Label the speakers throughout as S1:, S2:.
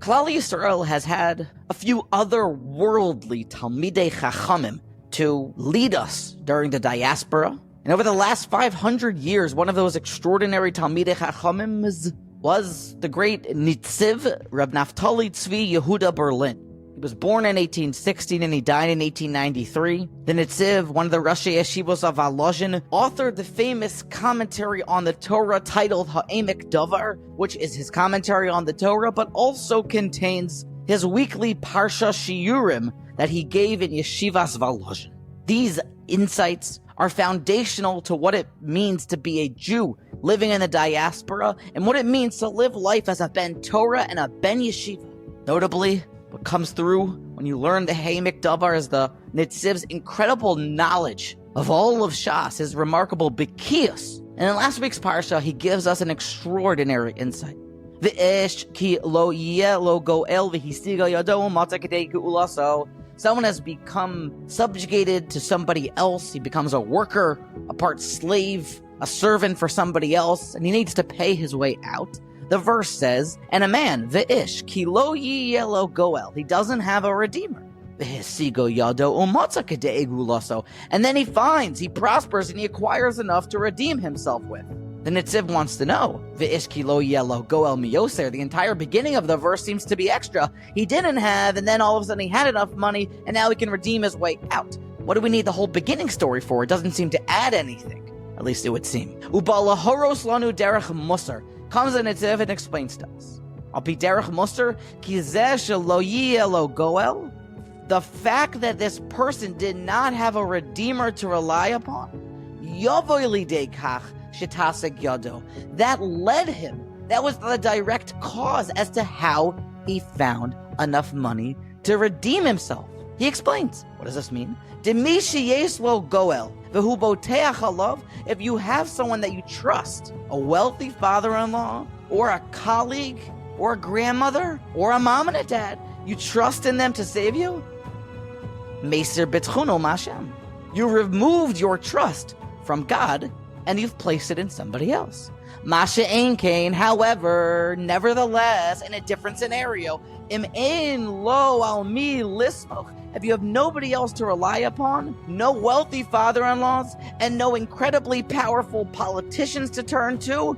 S1: Klal Yisrael has had a few otherworldly Talmidei Chachamim to lead us during the Diaspora. And over the last 500 years, one of those extraordinary Talmidei Chachamim was the great Netziv, Rabbi Naftali Tzvi Yehuda Berlin. He was born in 1816 and he died in 1893. The Netziv, one of the Rosh Yeshivas of Volozhin, authored the famous commentary on the Torah titled Ha'emik Davar, which is his commentary on the Torah, but also contains his weekly Parsha Shiurim that he gave in Yeshivas Volozhin. These insights are foundational to what it means to be a Jew living in the diaspora and what it means to live life as a Ben Torah and a Ben Yeshiva. Notably, what comes through when you learn the Ha'emik Davar is the Netziv's incredible knowledge of all of Shas, his remarkable Bekios. And in last week's Parsha, he gives us an extraordinary insight. V'ish ki lo yeh lo goel v'hisiga yado matza kedei ge'ulaso. Someone has become subjugated to somebody else. He becomes a worker, a part slave, a servant for somebody else, and he needs to pay his way out. The verse says, and a man, v'ish, ki lo yeh lo goel, he doesn't have a redeemer. V'hisigo yado umatza kedei gulaso. And then he prospers, and he acquires enough to redeem himself with. The Netziv wants to know, v'ish ki lo yeh lo goel miyoser. The entire beginning of the verse seems to be extra. He didn't have, and then all of a sudden he had enough money, and now he can redeem his way out. What do we need the whole beginning story for? It doesn't seem to add anything. At least it would seem. Ubala horos lanu derech musar. Comes in Netziv and explains to us. Al pi derech musar, ki zeh shelo yeh lo goel. The fact that this person did not have a redeemer to rely upon, yovoy lidei kach shetasek yado. That led him. That was the direct cause as to how he found enough money to redeem himself. He explains. What does this mean? Demi sheyes lo goel. If you have someone that you trust, a wealthy father-in-law, or a colleague, or a grandmother, or a mom and a dad, you trust in them to save you? You removed your trust from God, and you've placed it in somebody else. Masha ein kain, however, nevertheless, in a different scenario, im ein lo al mi lismoch. If you have nobody else to rely upon, no wealthy father-in-laws, and no incredibly powerful politicians to turn to,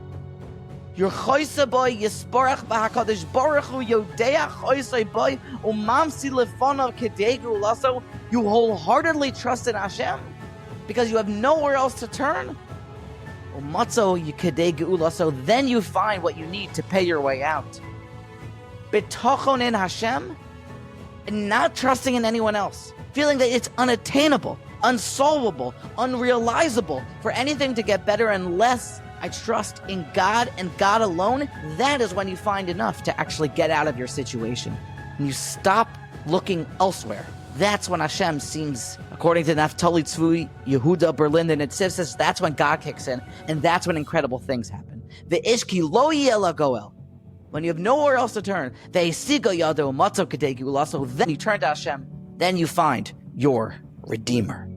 S1: your choyse boy yisporach b'hakadosh baruch hu yodea choyse boy umamsi lefonav kedei geulaso. You wholeheartedly trust in Hashem because you have nowhere else to turn. Umatzo kedei geulaso. Then you find what you need to pay your way out. B'tochon in Hashem. And not trusting in anyone else, feeling that it's unattainable, unsolvable, unrealizable for anything to get better unless I trust in God and God alone. That is when you find enough to actually get out of your situation. And you stop looking elsewhere. That's when Hashem seems, according to Naftali, Tzvi, Yehuda, Berlin, and Netziv says that's when God kicks in, and that's when incredible things happen. V'ish ki lo yeh lo goel. When you have nowhere else to turn, then you turn to Hashem, then you find your Redeemer.